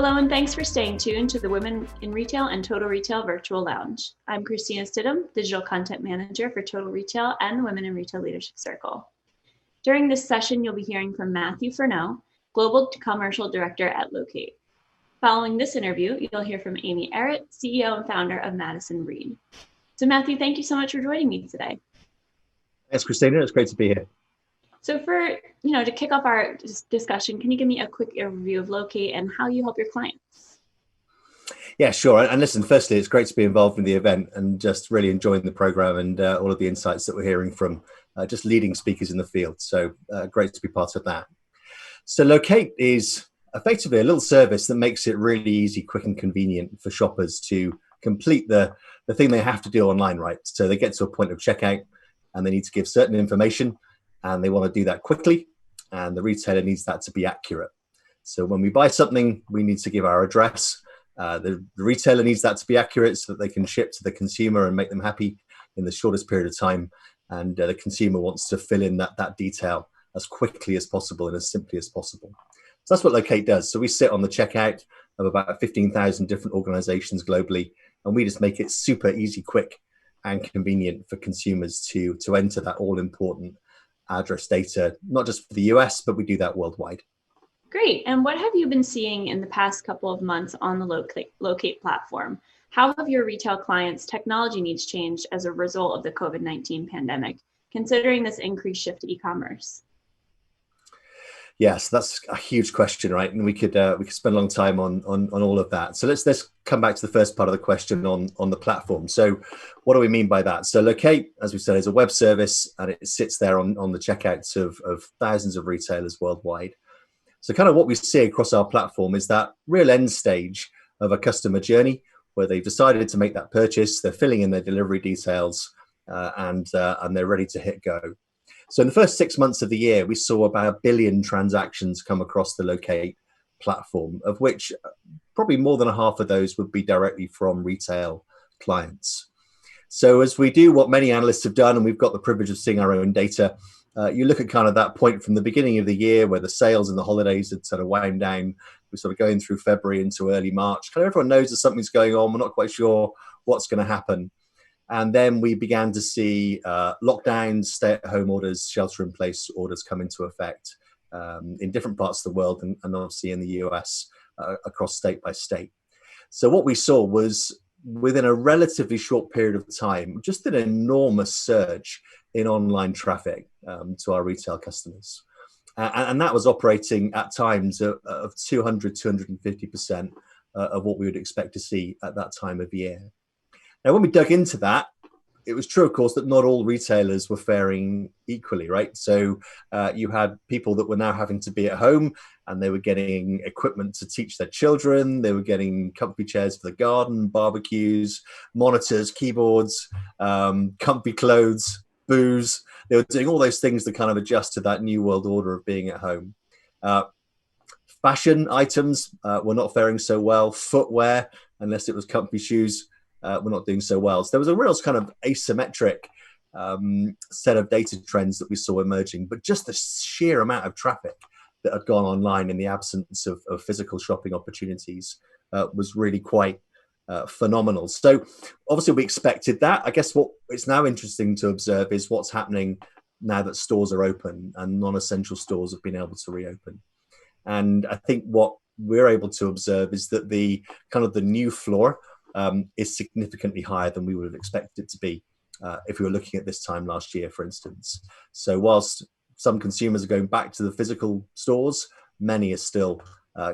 Hello, and thanks for staying tuned to the Women in Retail and Total Retail Virtual Lounge. I'm Christina Stidham, Digital Content Manager for Total Retail and the Women in Retail Leadership Circle. During this session, you'll be hearing from Matthew Furneaux, Global Commercial Director at Locate. Following this interview, you'll hear from Amy Errett, CEO and founder of Madison Reed. So Matthew, thank you so much for joining me today. Thanks, Christina. It's great to be here. So to kick off our discussion, can you give me a quick overview of Locate and how you help your clients? Yeah, sure. And listen, firstly, it's great to be involved in the event and just really enjoying the program and all of the insights that we're hearing from just leading speakers in the field. So great to be part of that. So Locate is effectively a little service that makes it really easy, quick and convenient for shoppers to complete the thing they have to do online, right? So they get to a point of checkout and they need to give certain information and they want to do that quickly, and the retailer needs that to be accurate. So when we buy something, we need to give our address. The retailer needs that to be accurate so that they can ship to the consumer and make them happy in the shortest period of time. And the consumer wants to fill in that detail as quickly as possible and as simply as possible. So that's what Locate does. So we sit on the checkout of about 15,000 different organizations globally, and we just make it super easy, quick, and convenient for consumers to enter that all-important address data, not just for the US, but we do that worldwide. Great. And what have you been seeing in the past couple of months on the Locate platform? How have your retail clients' technology needs changed as a result of the COVID-19 pandemic, considering this increased shift to e-commerce? Yes, that's a huge question, right? And we could spend a long time on all of that. So let's come back to the first part of the question on the platform. So what do we mean by that? So Locate, as we said, is a web service, and it sits there on the checkouts of thousands of retailers worldwide. So kind of what we see across our platform is that real end stage of a customer journey where they've decided to make that purchase, they're filling in their delivery details, and they're ready to hit go. So in the first 6 months of the year, we saw about 1 billion transactions come across the Locate platform, of which probably more than half of those would be directly from retail clients. So as we do what many analysts have done, and we've got the privilege of seeing our own data, you look at kind of that point from the beginning of the year where the sales and the holidays had sort of wound down. We're sort of going through February into early March. Kind of everyone knows that something's going on. We're not quite sure what's going to happen. And then we began to see lockdowns, stay-at-home orders, shelter-in-place orders come into effect in different parts of the world, and obviously in the US across state by state. So what we saw was, within a relatively short period of time, just an enormous surge in online traffic to our retail customers. And that was operating at times of 200, 250% of what we would expect to see at that time of year. Now, when we dug into that, it was true, of course, that not all retailers were faring equally, right? So you had people that were now having to be at home, and they were getting equipment to teach their children. They were getting comfy chairs for the garden, barbecues, monitors, keyboards, comfy clothes, booze. They were doing all those things to kind of adjust to that new world order of being at home. Fashion items were not faring so well. Footwear, unless it was comfy shoes, we're not doing so well. So there was a real kind of asymmetric set of data trends that we saw emerging, but just the sheer amount of traffic that had gone online in the absence of physical shopping opportunities was really quite phenomenal. So obviously we expected that. I guess what it's now interesting to observe is what's happening now that stores are open and non-essential stores have been able to reopen. And I think what we're able to observe is that the kind of the new floor is significantly higher than we would have expected it to be if we were looking at this time last year, for instance. So whilst some consumers are going back to the physical stores, many are still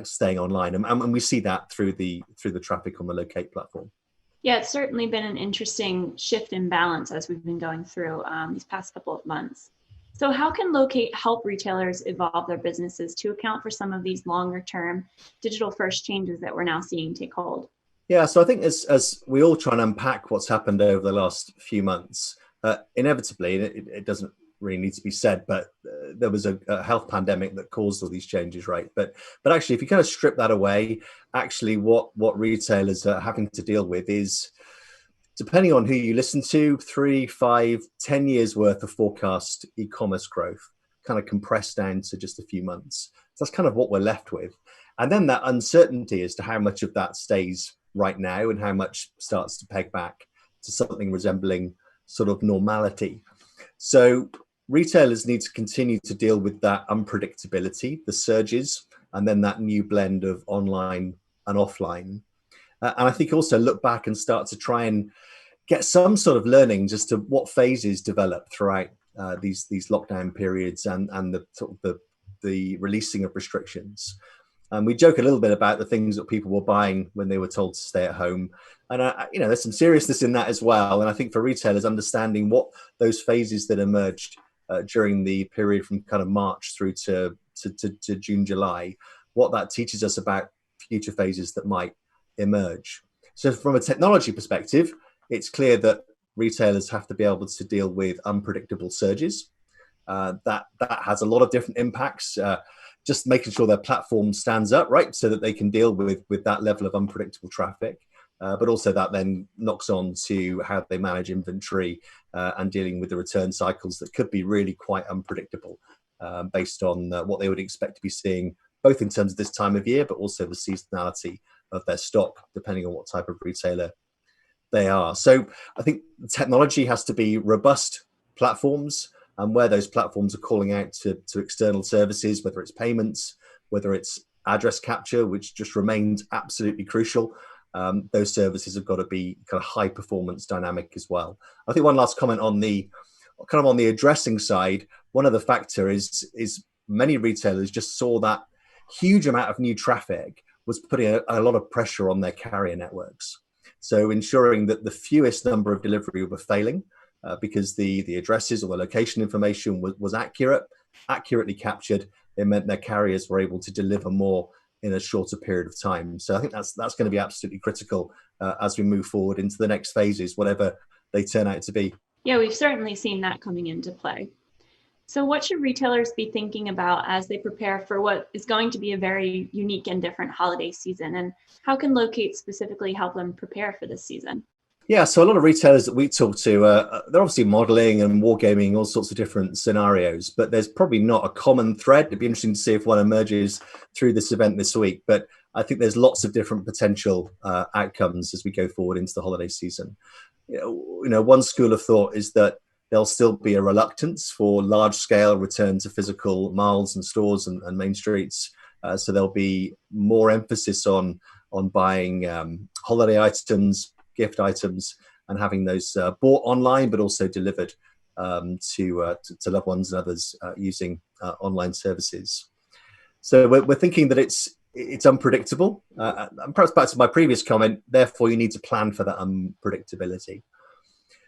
staying online, and we see that through the traffic on the Locate platform. Yeah, it's certainly been an interesting shift in balance as we've been going through these past couple of months. So how can Locate help retailers evolve their businesses to account for some of these longer term digital first changes that we're now seeing take hold? Yeah, so I think as we all try and unpack what's happened over the last few months, inevitably, it doesn't really need to be said, but there was a health pandemic that caused all these changes, right? But actually, if you kind of strip that away, actually what retailers are having to deal with is, depending on who you listen to, 3, 5, 10 years worth of forecast e-commerce growth kind of compressed down to just a few months. So that's kind of what we're left with. And then that uncertainty as to how much of that stays right now and how much starts to peg back to something resembling sort of normality. So retailers need to continue to deal with that unpredictability, the surges, and then that new blend of online and offline. And I think also look back and start to try and get some sort of learnings as to what phases develop throughout these lockdown periods and the sort of the releasing of restrictions. And we joke a little bit about the things that people were buying when they were told to stay at home. And, there's some seriousness in that as well. And I think for retailers, understanding what those phases that emerged during the period from kind of March through to June, July, what that teaches us about future phases that might emerge. So from a technology perspective, it's clear that retailers have to be able to deal with unpredictable surges. That has a lot of different impacts. Just making sure their platform stands up, right, so that they can deal with that level of unpredictable traffic. But also that then knocks on to how they manage inventory and dealing with the return cycles that could be really quite unpredictable based on what they would expect to be seeing, both in terms of this time of year, but also the seasonality of their stock, depending on what type of retailer they are. So I think technology has to be robust platforms, and where those platforms are calling out to external services, whether it's payments, whether it's address capture, which just remains absolutely crucial. Those services have got to be kind of high performance dynamic as well. I think one last comment on the addressing side, one other factor is many retailers just saw that huge amount of new traffic was putting a lot of pressure on their carrier networks. So ensuring that the fewest number of delivery were failing, because the addresses or the location information was accurately captured. It meant their carriers were able to deliver more in a shorter period of time. So I think that's going to be absolutely critical as we move forward into the next phases, whatever they turn out to be. Yeah, we've certainly seen that coming into play. So what should retailers be thinking about as they prepare for what is going to be a very unique and different holiday season? And how can Locate specifically help them prepare for this season? Yeah, so a lot of retailers that we talk to, they're obviously modeling and wargaming all sorts of different scenarios, but there's probably not a common thread. It'd be interesting to see if one emerges through this event this week, but I think there's lots of different potential outcomes as we go forward into the holiday season. One school of thought is that there'll still be a reluctance for large-scale return to physical malls and stores and main streets. So there'll be more emphasis on buying holiday items, gift items, and having those bought online, but also delivered to loved ones and others using online services. So we're thinking that it's unpredictable. And perhaps back to my previous comment, therefore you need to plan for that unpredictability.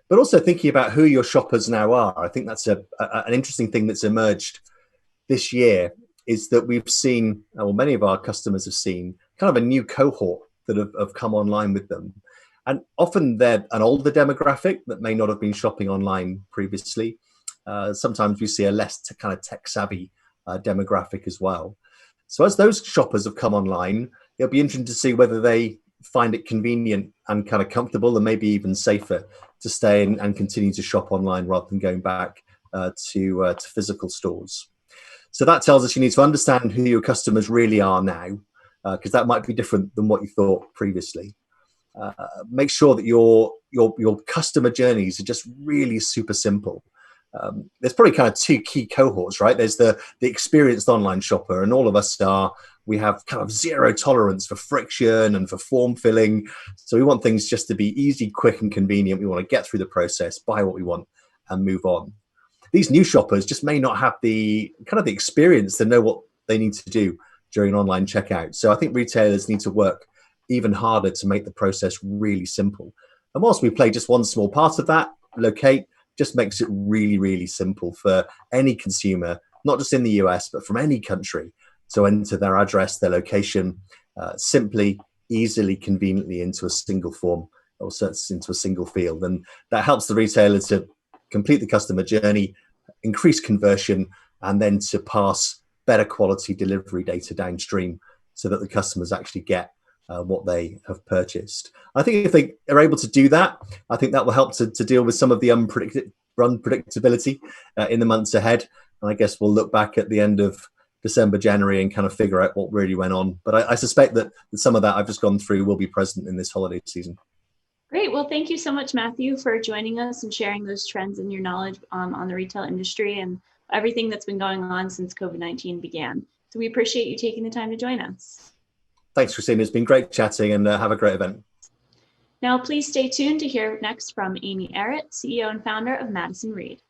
But also thinking about who your shoppers now are. I think that's an interesting thing that's emerged this year, is that we've seen, or many of our customers have seen, kind of a new cohort that have come online with them. And often they're an older demographic that may not have been shopping online previously. Sometimes we see a less kind of tech-savvy demographic as well. So as those shoppers have come online, it'll be interesting to see whether they find it convenient and kind of comfortable and maybe even safer to stay in and continue to shop online rather than going back to physical stores. So that tells us you need to understand who your customers really are now, because that might be different than what you thought previously. Make sure that your customer journeys are just really super simple. There's probably kind of two key cohorts, right? There's the experienced online shopper, and all of us we have kind of zero tolerance for friction and for form filling. So we want things just to be easy, quick, and convenient. We want to get through the process, buy what we want, and move on. These new shoppers just may not have the kind of the experience to know what they need to do during an online checkout. So I think retailers need to work even harder to make the process really simple. And whilst we play just one small part of that, Locate just makes it really, really simple for any consumer, not just in the US, but from any country, to enter their address, their location, simply, easily, conveniently into a single form or into a single field. And that helps the retailer to complete the customer journey, increase conversion, and then to pass better quality delivery data downstream so that the customers actually get what they have purchased. I think if they are able to do that, I think that will help to deal with some of the unpredictability in the months ahead. And I guess we'll look back at the end of December, January, and kind of figure out what really went on. But I suspect that some of that I've just gone through will be present in this holiday season. Great. Well, thank you so much, Matthew, for joining us and sharing those trends and your knowledge on the retail industry and everything that's been going on since COVID-19 began. So we appreciate you taking the time to join us. Thanks, Christina. It's been great chatting, and have a great event. Now, please stay tuned to hear next from Amy Errett, CEO and founder of Madison Reed.